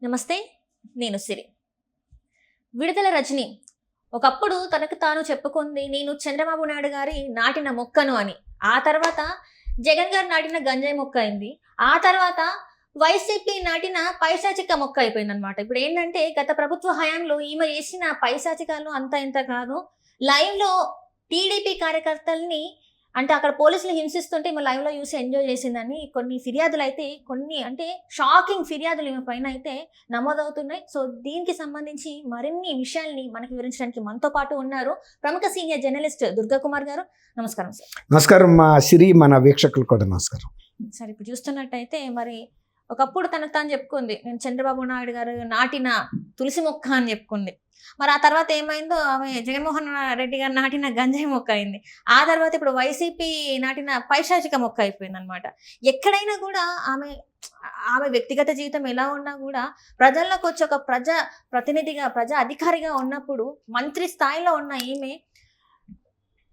నమస్తే, నేను సిరి. విడుదల రజని ఒకప్పుడు తనకు తాను చెప్పుకుంది నేను చంద్రబాబు నాయుడు గారి నాటిన మొక్కను అని. ఆ తర్వాత జగన్ గారు నాటిన గంజాయి మొక్క అయింది. ఆ తర్వాత వైసీపీ నాటిన పైశాచిక మొక్క అయిపోయింది అనమాట. ఇప్పుడు ఏంటంటే గత ప్రభుత్వ హయాంలో ఈమె చేసిన పైశాచికాలు అంత ఇంత కాదు. లైవ్లో టీడీపీ కార్యకర్తల్ని అంటే అక్కడ పోలీసులు హింసిస్తుంటే ఈమె లైవ్లో చూసి ఎంజాయ్ చేసిందని కొన్ని ఫిర్యాదులు అయితే, కొన్ని అంటే షాకింగ్ ఫిర్యాదులు ఈమె పైన అయితే నమోదవుతున్నాయి. సో దీనికి సంబంధించి మరిన్ని విషయాల్ని మనకి వివరించడానికి మనతో పాటు ఉన్నారు ప్రముఖ సీనియర్ జర్నలిస్ట్ దుర్గా కుమార్ గారు. నమస్కారం సార్. నమస్కారం మా సిరి, మన వీక్షకులు కూడా నమస్కారం. సార్, ఇప్పుడు చూస్తున్నట్టయితే మరి ఒకప్పుడు తనకు తాను చెప్పుకుంది నేను చంద్రబాబు నాయుడు గారు నాటిన తులసి మొక్క అని చెప్పుకుంది. మరి ఆ తర్వాత ఏమైందో ఆమె జగన్మోహన్ రెడ్డి గారు నాటిన గంజాయి మొక్క అయింది. ఆ తర్వాత ఇప్పుడు వైసీపీ నాటిన పైశాచిక మొక్క అయిపోయింది అనమాట. ఎక్కడైనా కూడా ఆమె వ్యక్తిగత జీవితం ఎలా ఉన్నా కూడా ప్రజల్లోకి వచ్చి ఒక ప్రజా ప్రతినిధిగా, ప్రజా అధికారిగా ఉన్నప్పుడు మంత్రి స్థాయిలో ఉన్న ఈమె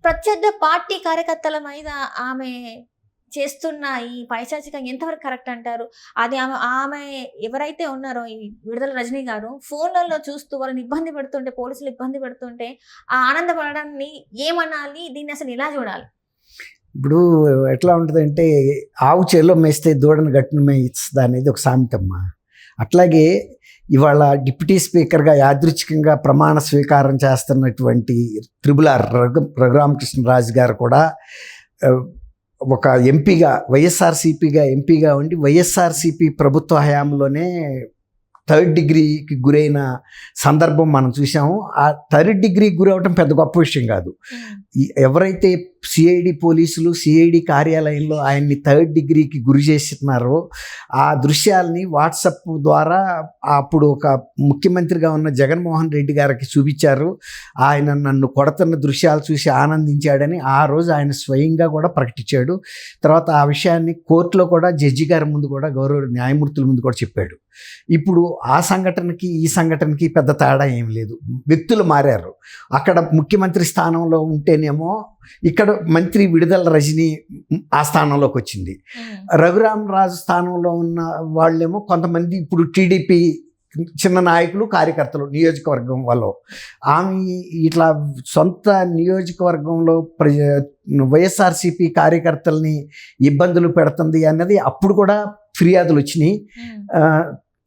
ప్రత్యర్థి పార్టీ కార్యకర్తల మీద ఆమె చేస్తున్న ఈ పైశాచికం ఎంతవరకు కరెక్ట్ అంటారు? అది ఆమె ఎవరైతే ఉన్నారో ఈ విడుదల రజనీ గారు ఫోన్లలో చూస్తూ వాళ్ళని ఇబ్బంది పెడుతుంటే, పోలీసులు ఇబ్బంది పెడుతుంటే ఆ ఆనందపడడాన్ని ఏమనాలి? దీన్ని అసలు ఎలా చూడాలి? ఇప్పుడు ఎట్లా ఉంటుందంటే ఆవు చేలో మేస్తే దూడను గట్టును మేయిస్తుంది అనేది ఒక సామెతమ్మా. అట్లాగే ఇవాళ డిప్యూటీ స్పీకర్గా యాదృచ్ఛికంగా ప్రమాణ స్వీకారం చేస్తున్నటువంటి త్రిబుల్-ఆర్ రఘురామకృష్ణరాజు గారు కూడా ఒక ఎంపీగా, వైఎస్ఆర్సీపీగా ఎంపీగా ఉండి వైఎస్ఆర్సీపీ ప్రభుత్వ హయాంలోనే థర్డ్ డిగ్రీకి గురైన సందర్భం మనం చూసాము. ఆ థర్డ్ డిగ్రీకి గురవటం పెద్ద గొప్ప విషయం కాదు. ఎవరైతే సిఐడి పోలీసులు సిఐడి కార్యాలయంలో ఆయన్ని థర్డ్ డిగ్రీకి గురి చేస్తున్నారో ఆ దృశ్యాలని వాట్సాప్ ద్వారా అప్పుడు ఒక ముఖ్యమంత్రిగా ఉన్న జగన్మోహన్ రెడ్డి గారికి చూపించారు. ఆయన నన్ను కొడుతున్న దృశ్యాలు చూసి ఆనందించాడని ఆ రోజు ఆయన స్వయంగా కూడా ప్రకటించాడు. తర్వాత ఆ విషయాన్ని కోర్టులో కూడా జడ్జి గారి ముందు కూడా, గౌరవ న్యాయమూర్తుల ముందు కూడా చెప్పాడు. ఇప్పుడు ఆ సంఘటనకి ఈ సంఘటనకి పెద్ద తేడా ఏం లేదు. వ్యక్తులు మారారు. అక్కడ ముఖ్యమంత్రి స్థానంలో ఉంటేనేమో ఇక్కడ మంత్రి విడుదల రజని ఆ స్థానంలోకి వచ్చింది. రఘురామరాజు స్థానంలో ఉన్న వాళ్ళేమో కొంతమంది ఇప్పుడు టీడీపీ చిన్న నాయకులు, కార్యకర్తలు నియోజకవర్గం వాళ్ళు ఆమె ఇట్లా సొంత నియోజకవర్గంలో వైఎస్ఆర్సీపీ కార్యకర్తల్ని ఇబ్బందులు పెడుతుంది అన్నది అప్పుడు కూడా ఫిర్యాదులు వచ్చినాయి.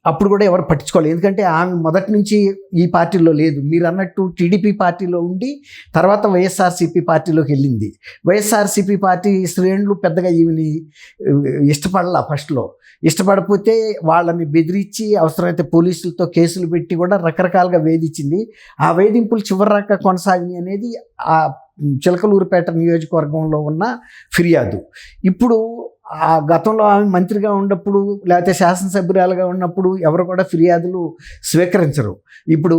అప్పుడు కూడా ఎవరు పట్టించుకోలేదు. ఎందుకంటే ఆమె మొదటి నుంచి ఈ పార్టీలో లేదు. మీరు అన్నట్టు టీడీపీ పార్టీలో ఉండి తర్వాత వైఎస్ఆర్సీపీ పార్టీలోకి వెళ్ళింది. వైఎస్ఆర్సీపీ పార్టీ శ్రేణులు పెద్దగా ఈమెని ఇష్టపడాల. ఫస్ట్లో ఇష్టపడకపోతే వాళ్ళని బెదిరించి అవసరమైతే పోలీసులతో కేసులు పెట్టి కూడా రకరకాలుగా వేధించింది. ఆ వేధింపులు చివరిదాకా కొనసాగినాయి అనేది ఆ చిలకలూరుపేట నియోజకవర్గంలో ఉన్న ఫిర్యాదు. ఇప్పుడు ఆ గతంలో ఆమె మంత్రిగా ఉన్నప్పుడు లేకపోతే శాసనసభ్యురాలుగా ఉన్నప్పుడు ఎవరు కూడా ఫిర్యాదులు స్వీకరించరు. ఇప్పుడు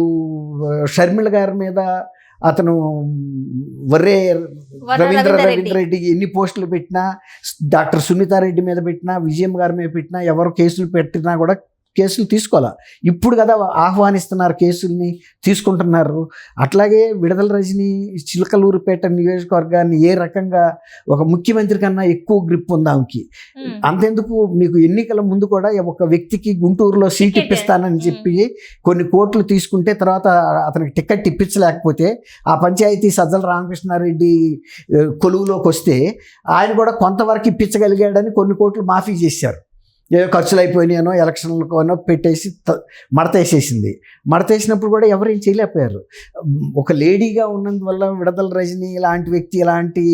షర్మిల గారి మీద అతను రవీంద్రెడ్డి ఎన్ని పోస్టులు పెట్టినా, డాక్టర్ సునీతారెడ్డి మీద పెట్టినా, విజయం గారి మీద పెట్టినా, ఎవరు కేసులు పెట్టినా కూడా కేసులు తీసుకోవాలా. ఇప్పుడు కదా ఆహ్వానిస్తున్నారు, కేసుల్ని తీసుకుంటున్నారు. అట్లాగే విడుదల రజని చిలకలూరుపేట నియోజకవర్గాన్ని ఏ రకంగా ఒక ముఖ్యమంత్రి కన్నా ఎక్కువ గ్రిప్ ఉంది ఆమెకి. అంతెందుకు, మీకు ఎన్నికల ముందు కూడా ఒక వ్యక్తికి గుంటూరులో సీట్ ఇప్పిస్తానని చెప్పి కొన్ని కోట్లు తీసుకుంటే తర్వాత అతనికి టికెట్ ఇప్పించలేకపోతే ఆ పంచాయతీ సజ్జల రామకృష్ణారెడ్డి కొలువులోకి వస్తే ఆయన కూడా కొంతవరకు ఇప్పించగలిగాడని కొన్ని కోట్లు మాఫీ చేశారు. ఏదో ఖర్చులు అయిపోయినాయనో ఎలక్షన్లకోనో పెట్టేసి మడతేసేసింది. మడతేసినప్పుడు కూడా ఎవరు ఏం చేయలేకపోయారు. ఒక లేడీగా ఉన్నందువల్ల విడుదల రజని ఇలాంటి వ్యక్తి ఇలాంటి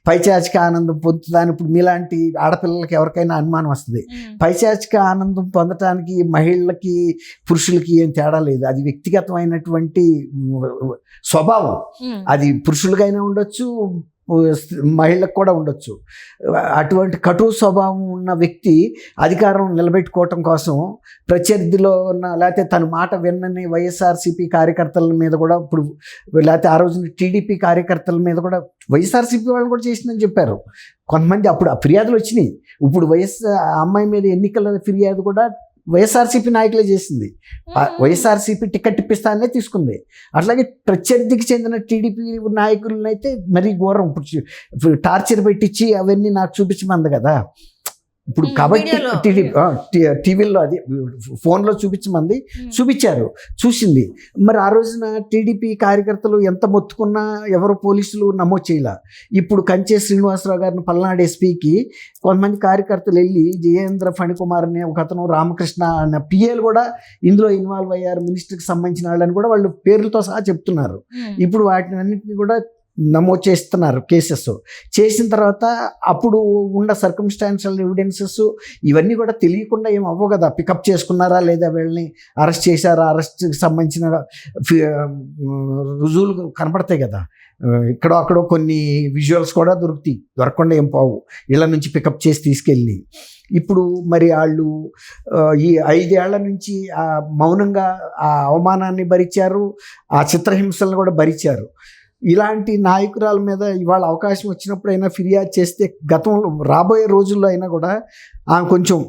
పైశాచిక ఆనందం పొందుతుందని ఇప్పుడు మీలాంటి ఆడపిల్లలకి ఎవరికైనా అనుమానం వస్తుంది. పైశాచిక ఆనందం పొందటానికి మహిళలకి పురుషులకి ఏం తేడా లేదు. అది వ్యక్తిగతమైనటువంటి స్వభావం. అది పురుషులకైనా ఉండొచ్చు, మహిళలకు కూడా ఉండొచ్చు. అటువంటి కటు స్వభావం ఉన్న వ్యక్తి అధికారం నిలబెట్టుకోవటం కోసం ప్రత్యర్థిలో ఉన్న లేకపోతే తన మాట విన్నని వైఎస్ఆర్సీపీ కార్యకర్తల మీద కూడా, ఇప్పుడు లేకపోతే ఆ రోజున టీడీపీ కార్యకర్తల మీద కూడా వైఎస్ఆర్సీపీ వాళ్ళు కూడా చేసిందని చెప్పారు కొంతమంది. అప్పుడు ఆ ఫిర్యాదులు వచ్చినాయి. ఇప్పుడు అమ్మాయి మీద ఎన్నికల ఫిర్యాదు కూడా వైఎస్ఆర్సీపీ నాయకులే చేసింది. వైఎస్ఆర్సీపీ టికెట్ ఇప్పిస్తానే తీసుకుంది. అట్లాగే ప్రత్యర్థికి చెందిన టీడీపీ నాయకులనైతే మరీ ఘోరం టార్చర్ పెట్టించి అవన్నీ నాకు చూపించమంది కదా. ఇప్పుడు కాబట్టి వీడియోలో. టీవీలో అది ఫోన్లో చూపించమంది, చూపించారు, చూసింది. మరి ఆ రోజున టీడీపీ కార్యకర్తలు ఎంత మొత్తుకున్నా ఎవరు పోలీసులు నమోదు చేయలే. ఇప్పుడు కంచే శ్రీనివాసరావు గారిని పల్నాడు ఎస్పీకి కొంతమంది కార్యకర్తలు వెళ్ళి జయేంద్ర ఫణికుమార్ అనే ఒక అతను, రామకృష్ణ అనే పిఏలు కూడా ఇందులో ఇన్వాల్వ్ అయ్యారు, మినిస్టర్కి సంబంధించిన వాళ్ళని కూడా వాళ్ళు పేర్లతో సహా చెప్తున్నారు. ఇప్పుడు వాటిని అన్నింటినీ కూడా నమోదు చేస్తున్నారు కేసెస్. చేసిన తర్వాత అప్పుడు ఉన్న సర్కమ్స్టాన్షియల్ ఎవిడెన్సెస్ ఇవన్నీ కూడా తెలియకుండా ఏం అవ్వవు కదా. పికప్ చేసుకున్నారా లేదా, వీళ్ళని అరెస్ట్ చేశారా, అరెస్ట్కి సంబంధించిన రుజువులు కనపడతాయి కదా. ఇక్కడో అక్కడో కొన్ని విజువల్స్ కూడా దొరకకుండా ఏం పోవు, ఇళ్ళ నుంచి పికప్ చేసి తీసుకెళ్ళి. ఇప్పుడు మరి వాళ్ళు ఈ 5 ఏళ్ల నుంచి మౌనంగా ఆ అవమానాన్ని భరించారు, ఆ చిత్రహింసలను కూడా భరించారు. ఇలాంటి నాయకురాల మీద ఇవాళ అవకాశం వచ్చినప్పుడైనా ఫిర్యాదు చేస్తే గతంలో రాబోయే రోజుల్లో అయినా కూడా ఆమె కొంచెం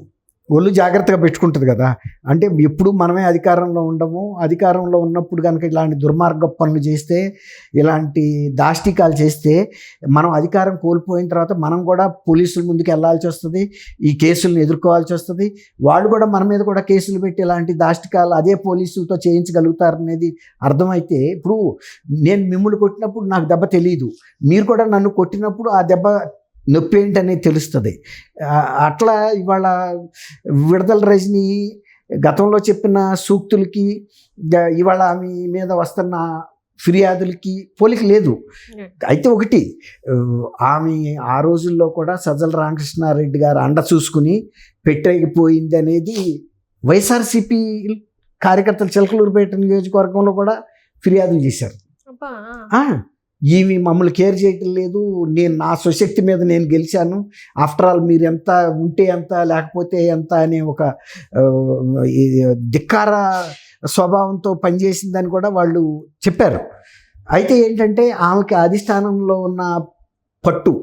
ఒళ్ళు జాగ్రత్తగా పెట్టుకుంటుంది కదా. అంటే ఎప్పుడు మనమే అధికారంలో ఉండము, అధికారంలో ఉన్నప్పుడు కనుక ఇలాంటి దుర్మార్గ పనులు చేస్తే, ఇలాంటి దాష్టికాలు చేస్తే, మనం అధికారం కోల్పోయిన తర్వాత మనం కూడా పోలీసుల ముందుకు వెళ్ళాల్సి వస్తుంది, ఈ కేసులను ఎదుర్కోవాల్సి వస్తుంది. వాళ్ళు కూడా మన మీద కూడా కేసులు పెట్టి ఇలాంటి దాష్టికాలు అదే పోలీసులతో చేయించగలుగుతారనేది అర్థమైతే, ఇప్పుడు నేను మిమ్మల్ని కొట్టినప్పుడు నాకు దెబ్బ తెలియదు, మీరు కూడా నన్ను కొట్టినప్పుడు ఆ దెబ్బ నొప్పి ఏంటనేది తెలుస్తుంది. అట్లా ఇవాళ విడుదల రజని గతంలో చెప్పిన సూక్తులకి ఇవాళ ఆమె మీద వస్తున్న ఫిర్యాదులకి పోలిక లేదు. అయితే ఒకటి, ఆమె ఆ రోజుల్లో కూడా సజ్జల రామకృష్ణారెడ్డి గారు అండ చూసుకుని పెట్టేగిపోయింది అనేది వైఎస్ఆర్సీపీ కార్యకర్తలు చిలకలూరుపేట నియోజకవర్గంలో కూడా ఫిర్యాదులు చేశారు. ఈమె మమ్మల్ని కేర్ చేయటం లేదు, నేను నా స్వశక్తి మీద నేను గెలిచాను, ఆఫ్టర్ ఆల్ మీరు ఎంత ఉంటే ఎంత లేకపోతే ఎంత అనే ఒక ధిక్కార స్వభావంతో పనిచేసిందని కూడా వాళ్ళు చెప్పారు. అయితే ఏంటంటే ఆమెకి అధిష్టానంలో ఉన్న పట్టు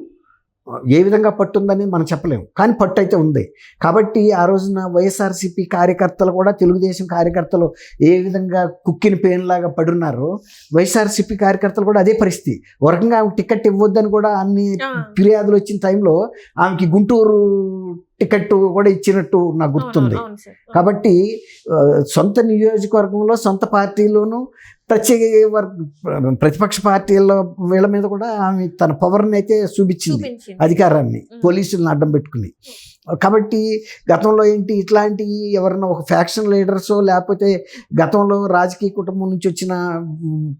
ఏ విధంగా పట్టు ఉందని మనం చెప్పలేము, కానీ పట్టు అయితే ఉంది. కాబట్టి ఆ రోజున వైఎస్ఆర్సీపీ కార్యకర్తలు కూడా తెలుగుదేశం కార్యకర్తలు ఏ విధంగా కుక్కిన పేనులాగా పడున్నారో, వైఎస్ఆర్సీపీ కార్యకర్తలు కూడా అదే పరిస్థితి. ఒక రకంగా ఆమెకు టికెట్ ఇవ్వద్దని కూడా అన్ని ఫిర్యాదులు వచ్చిన టైంలో ఆమెకి గుంటూరు టికెట్ కూడా ఇచ్చినట్టు నాకు గుర్తుంది. కాబట్టి సొంత నియోజకవర్గంలో సొంత పార్టీలోనూ ప్రతిపక్ష పార్టీల వీళ్ళ మీద కూడా ఆమె తన పవర్ని అయితే చూపించింది, అధికారాన్ని పోలీసులను అడ్డం పెట్టుకుని. కాబట్టి గతంలో ఏంటి ఇట్లాంటి ఎవరన్నా ఒక ఫ్యాక్షన్ లీడర్సో లేకపోతే గతంలో రాజకీయ కుటుంబం నుంచి వచ్చిన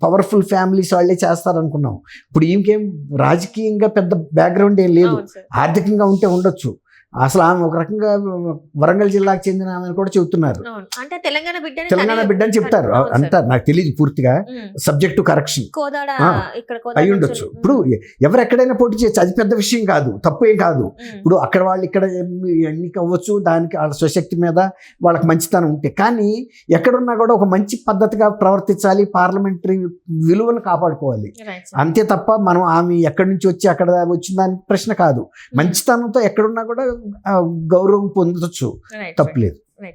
పవర్ఫుల్ ఫ్యామిలీస్ వాళ్ళే చేస్తారనుకున్నాం. ఇప్పుడు ఈమెకేం రాజకీయంగా పెద్ద బ్యాక్గ్రౌండ్ ఏం లేదు, ఆర్థికంగా ఉంటే ఉండొచ్చు. అసలు ఆమె ఒక రకంగా వరంగల్ జిల్లాకు చెందిన ఆమె కూడా చెబుతున్నారు. అంటే తెలంగాణ బిడ్డ అని చెప్తారు అంటారు, నాకు తెలియదు పూర్తిగా, సబ్జెక్ట్ టు కరెక్షన్ అయి ఉండొచ్చు. ఇప్పుడు ఎవరు ఎక్కడైనా పోటీ చేయొచ్చు, అది పెద్ద విషయం కాదు, తప్పు ఏం కాదు. ఇప్పుడు అక్కడ వాళ్ళు ఇక్కడ ఎన్నిక అవ్వచ్చు, దానికి వాళ్ళ స్వశక్తి మీద వాళ్ళకి మంచితనం ఉంటే. కానీ ఎక్కడున్నా కూడా ఒక మంచి పద్ధతిగా ప్రవర్తించాలి, పార్లమెంటరీ విలువను కాపాడుకోవాలి, అంతే తప్ప మనం ఆమె ఎక్కడి నుంచి వచ్చి అక్కడ వచ్చిందని ప్రశ్న కాదు. మంచితనంతో ఎక్కడున్నా కూడా గౌరవం పొందొచ్చు, తప్పులేదు.